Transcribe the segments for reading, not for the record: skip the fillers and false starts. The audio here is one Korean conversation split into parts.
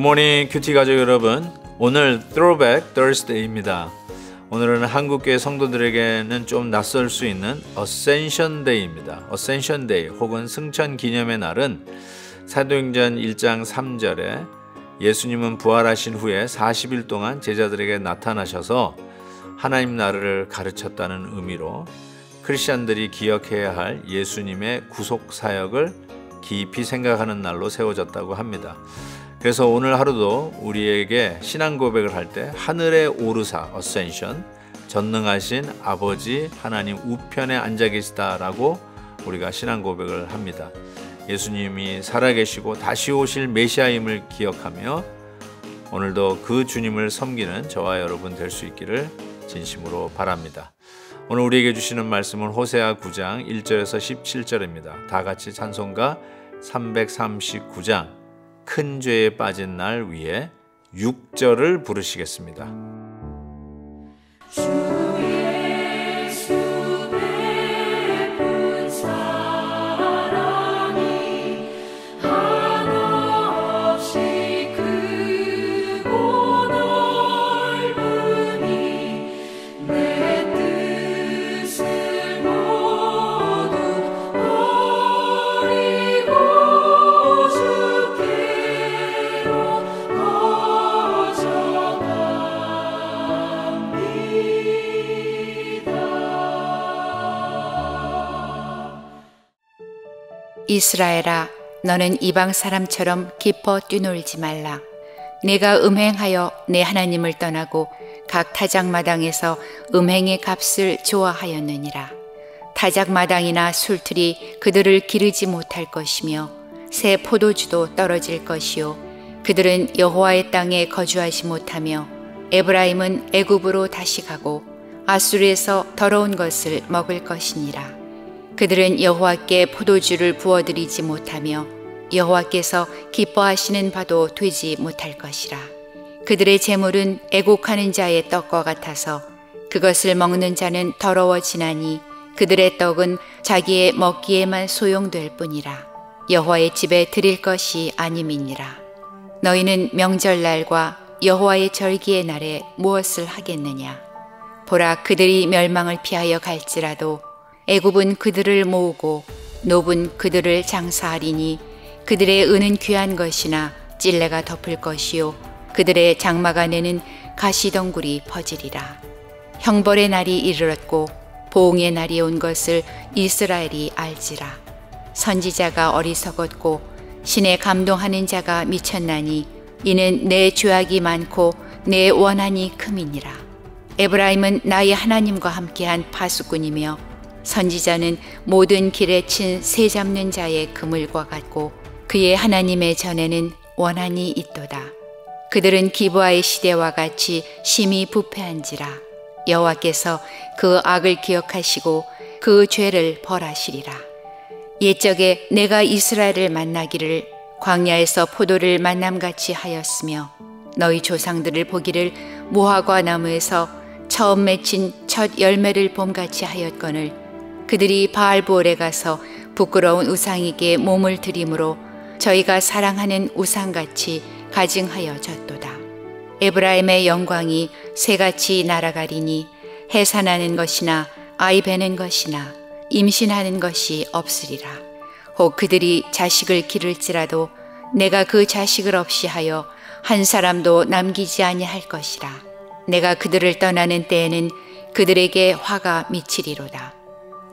굿모닝 큐티 가족 여러분, 오늘 Throwback Thursday입니다. 오늘은 한국교회 성도들에게는 좀 낯설 수 있는 Ascension Day입니다. Ascension Day 혹은 승천 기념의 날은 사도행전 1장 3절에 예수님은 부활하신 후에 40일 동안 제자들에게 나타나셔서 하나님 나라를 가르쳤다는 의미로 크리스찬들이 기억해야 할 예수님의 구속 사역을 깊이 생각하는 날로 세워졌다고 합니다. 그래서 오늘 하루도 우리에게 신앙 고백을 할 때 하늘에 오르사 어센션, 전능하신 아버지 하나님 우편에 앉아 계시다라고 우리가 신앙 고백을 합니다. 예수님이 살아계시고 다시 오실 메시아임을 기억하며 오늘도 그 주님을 섬기는 저와 여러분 될 수 있기를 진심으로 바랍니다. 오늘 우리에게 주시는 말씀은 호세아 9장 1절에서 17절입니다. 다 같이 찬송가 339장 큰 죄에 빠진 날 위에 6절을 부르시겠습니다. 이스라엘아, 너는 이방 사람처럼 기뻐 뛰놀지 말라. 내가 음행하여 내 하나님을 떠나고 각 타작마당에서 음행의 값을 좋아하였느니라. 타작마당이나 술틀이 그들을 기르지 못할 것이며 새 포도주도 떨어질 것이요 그들은 여호와의 땅에 거주하지 못하며 에브라임은 애굽으로 다시 가고 아수르에서 더러운 것을 먹을 것이니라. 그들은 여호와께 포도주를 부어드리지 못하며 여호와께서 기뻐하시는 바도 되지 못할 것이라. 그들의 재물은 애곡하는 자의 떡과 같아서 그것을 먹는 자는 더러워지나니 그들의 떡은 자기의 먹기에만 소용될 뿐이라. 여호와의 집에 드릴 것이 아님이니라. 너희는 명절날과 여호와의 절기의 날에 무엇을 하겠느냐? 보라, 그들이 멸망을 피하여 갈지라도 애굽은 그들을 모으고 노분 그들을 장사하리니 그들의 은은 귀한 것이나 찔레가 덮을 것이요 그들의 장막 안에는 가시덩굴이 퍼지리라. 형벌의 날이 이르렀고 보응의 날이 온 것을 이스라엘이 알지라. 선지자가 어리석었고 신에 감동하는 자가 미쳤나니 이는 내 죄악이 많고 내 원한이 큼이니라. 에브라임은 나의 하나님과 함께한 파수꾼이며 선지자는 모든 길에 친 새 잡는 자의 그물과 같고 그의 하나님의 전에는 원한이 있도다. 그들은 기브아의 시대와 같이 심히 부패한지라. 여호와께서 그 악을 기억하시고 그 죄를 벌하시리라. 옛적에 내가 이스라엘을 만나기를 광야에서 포도를 만남같이 하였으며 너희 조상들을 보기를 무화과 나무에서 처음 맺힌 첫 열매를 봄같이 하였거늘 그들이 바알보올에 가서 부끄러운 우상에게 몸을 들이므로 저희가 사랑하는 우상같이 가증하여졌도다. 에브라임의 영광이 새같이 날아가리니 해산하는 것이나 아이 베는 것이나 임신하는 것이 없으리라. 혹 그들이 자식을 기를지라도 내가 그 자식을 없이 하여 한 사람도 남기지 아니할 것이라. 내가 그들을 떠나는 때에는 그들에게 화가 미치리로다.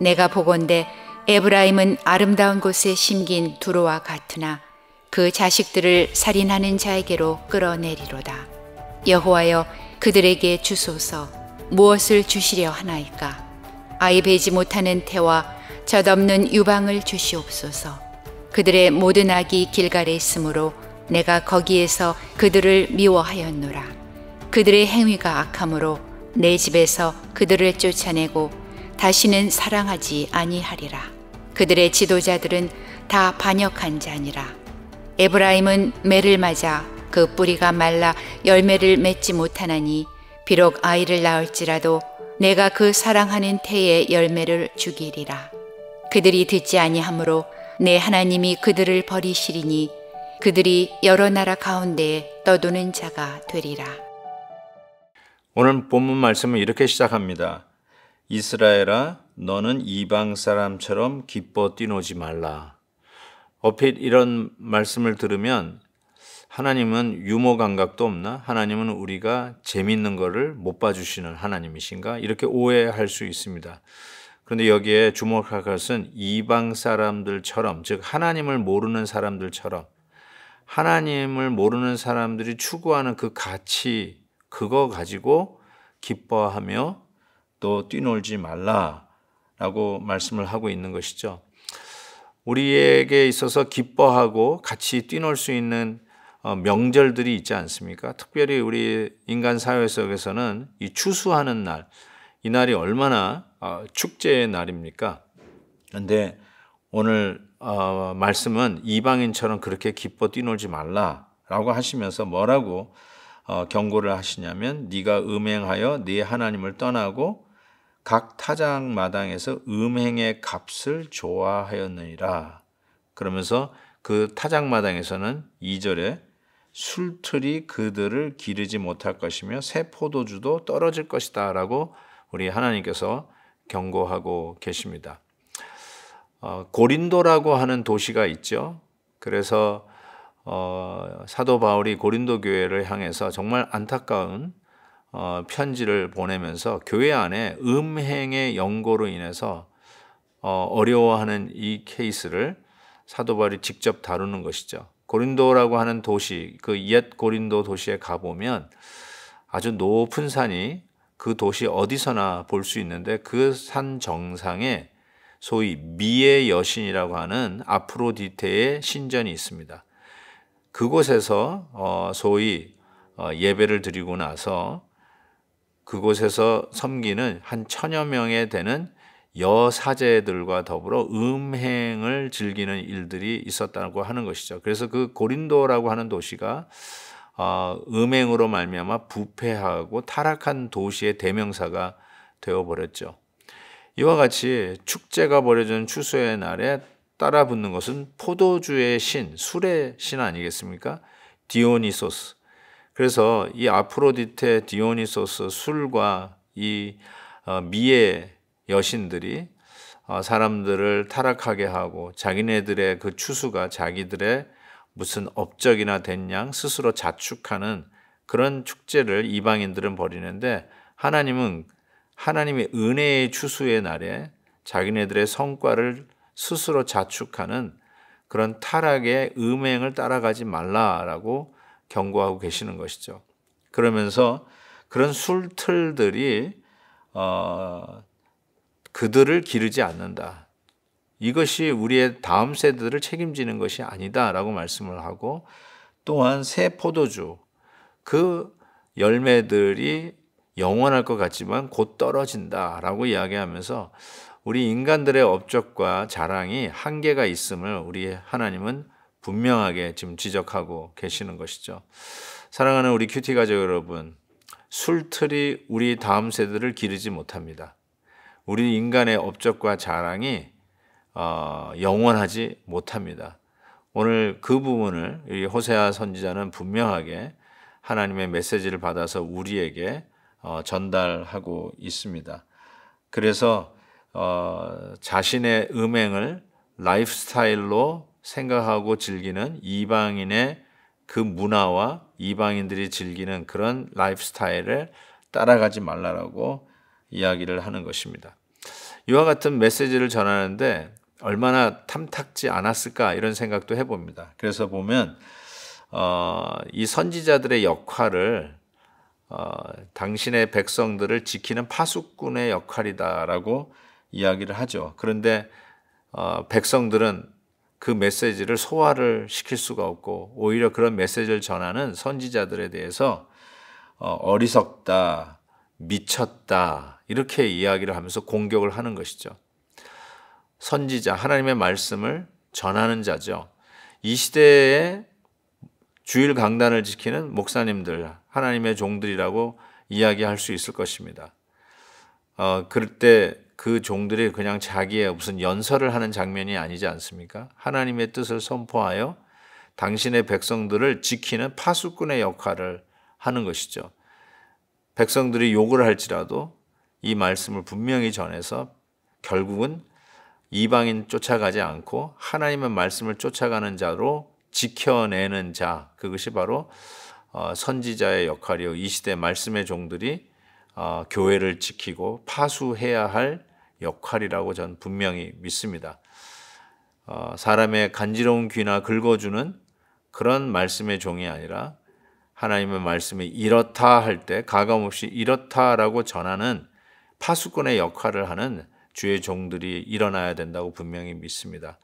내가 보건대 에브라임은 아름다운 곳에 심긴 두루와 같으나 그 자식들을 살인하는 자에게로 끌어내리로다. 여호와여, 그들에게 주소서. 무엇을 주시려 하나이까? 아이 베지 못하는 태와 젖없는 유방을 주시옵소서. 그들의 모든 악이 길갈에 있으므로 내가 거기에서 그들을 미워하였노라. 그들의 행위가 악함으로 내 집에서 그들을 쫓아내고 다시는 사랑하지 아니하리라. 그들의 지도자들은 다 반역한 자니라. 에브라임은 매를 맞아 그 뿌리가 말라 열매를 맺지 못하나니 비록 아이를 낳을지라도 내가 그 사랑하는 태의 열매를 주기리라. 그들이 듣지 아니하므로 내 하나님이 그들을 버리시리니 그들이 여러 나라 가운데에 떠도는 자가 되리라. 오늘 본문 말씀은 이렇게 시작합니다. 이스라엘아, 너는 이방 사람처럼 기뻐 뛰노지 말라. 어필 이런 말씀을 들으면 하나님은 유머 감각도 없나? 하나님은 우리가 재밌는 거를 못 봐주시는 하나님이신가? 이렇게 오해할 수 있습니다. 그런데 여기에 주목할 것은 이방 사람들처럼, 즉 하나님을 모르는 사람들처럼, 하나님을 모르는 사람들이 추구하는 그 가치, 그거 가지고 기뻐하며 또 뛰놀지 말라라고 말씀을 하고 있는 것이죠. 우리에게 있어서 기뻐하고 같이 뛰놀 수 있는 명절들이 있지 않습니까? 특별히 우리 인간 사회 속에서는 이 추수하는 날, 이 날이 얼마나 축제의 날입니까? 그런데 오늘 말씀은 이방인처럼 그렇게 기뻐 뛰놀지 말라라고 하시면서 뭐라고 경고를 하시냐면 네가 음행하여 네 하나님을 떠나고 각 타작마당에서 음행의 값을 좋아하였느니라. 그러면서 그 타작마당에서는 2절에 술틀이 그들을 기르지 못할 것이며 새 포도주도 떨어질 것이다 라고 우리 하나님께서 경고하고 계십니다. 고린도라고 하는 도시가 있죠. 그래서 사도 바울이 고린도 교회를 향해서 정말 안타까운 편지를 보내면서 교회 안에 음행의 연고로 인해서 어려워하는 이 케이스를 사도 바울이 직접 다루는 것이죠. 고린도라고 하는 도시, 그 옛 고린도 도시에 가보면 아주 높은 산이 그 도시 어디서나 볼 수 있는데 그 산 정상에 소위 미의 여신이라고 하는 아프로디테의 신전이 있습니다. 그곳에서 소위 예배를 드리고 나서 그곳에서 섬기는 한 1000여 명에 되는 여사제들과 더불어 음행을 즐기는 일들이 있었다고 하는 것이죠. 그래서 그 고린도라고 하는 도시가 음행으로 말미암아 부패하고 타락한 도시의 대명사가 되어버렸죠. 이와 같이 축제가 벌어지는 추수의 날에 따라붙는 것은 포도주의 신, 술의 신 아니겠습니까? 디오니소스. 그래서 이 아프로디테, 디오니소스, 술과 이 미의 여신들이 사람들을 타락하게 하고 자기네들의 그 추수가 자기들의 무슨 업적이나 된 양 스스로 자축하는 그런 축제를 이방인들은 벌이는데 하나님은 하나님의 은혜의 추수의 날에 자기네들의 성과를 스스로 자축하는 그런 타락의 음행을 따라가지 말라라고 경고하고 계시는 것이죠. 그러면서 그런 술틀들이 그들을 기르지 않는다. 이것이 우리의 다음 세대들을 책임지는 것이 아니다라고 말씀을 하고 또한 새 포도주, 그 열매들이 영원할 것 같지만 곧 떨어진다라고 이야기하면서 우리 인간들의 업적과 자랑이 한계가 있음을 우리 하나님은 분명하게 지금 지적하고 계시는 것이죠. 사랑하는 우리 큐티 가족 여러분, 술틀이 우리 다음 세대를 기르지 못합니다. 우리 인간의 업적과 자랑이 영원하지 못합니다. 오늘 그 부분을 이 호세아 선지자는 분명하게 하나님의 메시지를 받아서 우리에게 전달하고 있습니다. 그래서 자신의 음행을 라이프 스타일로 생각하고 즐기는 이방인의 그 문화와 이방인들이 즐기는 그런 라이프 스타일을 따라가지 말라라고 이야기를 하는 것입니다. 이와 같은 메시지를 전하는데 얼마나 탐탁지 않았을까 이런 생각도 해봅니다. 그래서 보면 이 선지자들의 역할을 당신의 백성들을 지키는 파수꾼의 역할이다라고 이야기를 하죠. 그런데 백성들은 그 메시지를 소화를 시킬 수가 없고 오히려 그런 메시지를 전하는 선지자들에 대해서 어리석다, 미쳤다 이렇게 이야기를 하면서 공격을 하는 것이죠. 선지자, 하나님의 말씀을 전하는 자죠. 이 시대에 주일 강단을 지키는 목사님들, 하나님의 종들이라고 이야기할 수 있을 것입니다. 그럴 때 그 종들이 그냥 자기의 무슨 연설을 하는 장면이 아니지 않습니까? 하나님의 뜻을 선포하여 당신의 백성들을 지키는 파수꾼의 역할을 하는 것이죠. 백성들이 욕을 할지라도 이 말씀을 분명히 전해서 결국은 이방인 쫓아가지 않고 하나님의 말씀을 쫓아가는 자로 지켜내는 자, 그것이 바로 선지자의 역할이요, 이 시대 말씀의 종들이 교회를 지키고 파수해야 할 역할이라고 저는 분명히 믿습니다. 사람의 간지러운 귀나 긁어주는 그런 말씀의 종이 아니라 하나님의 말씀이 이렇다 할 때 가감없이 이렇다라고 전하는 파수꾼의 역할을 하는 주의 종들이 일어나야 된다고 분명히 믿습니다.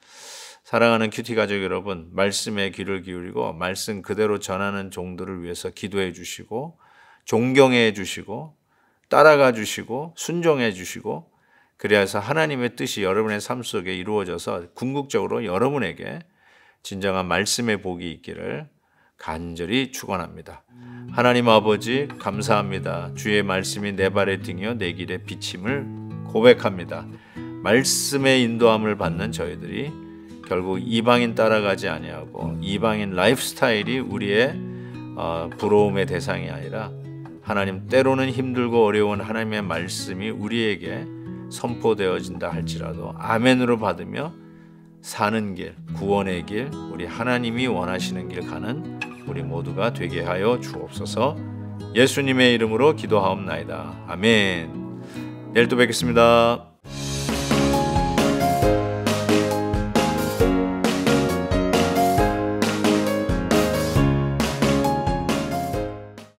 사랑하는 큐티 가족 여러분, 말씀에 귀를 기울이고 말씀 그대로 전하는 종들을 위해서 기도해 주시고 존경해 주시고 따라가 주시고 순종해 주시고, 그래서 하나님의 뜻이 여러분의 삶 속에 이루어져서 궁극적으로 여러분에게 진정한 말씀의 복이 있기를 간절히 축원합니다. 하나님 아버지 감사합니다. 주의 말씀이 내 발의 등이요 내 길의 비침을 고백합니다. 말씀의 인도함을 받는 저희들이 결국 이방인 따라가지 아니하고 이방인 라이프스타일이 우리의 부러움의 대상이 아니라 하나님, 때로는 힘들고 어려운 하나님의 말씀이 우리에게 선포되어진다 할지라도 아멘으로 받으며 사는 길, 구원의 길, 우리 하나님이 원하시는 길 가는 우리 모두가 되게 하여 주옵소서. 예수님의 이름으로 기도하옵나이다. 아멘. 내일 또 뵙겠습니다.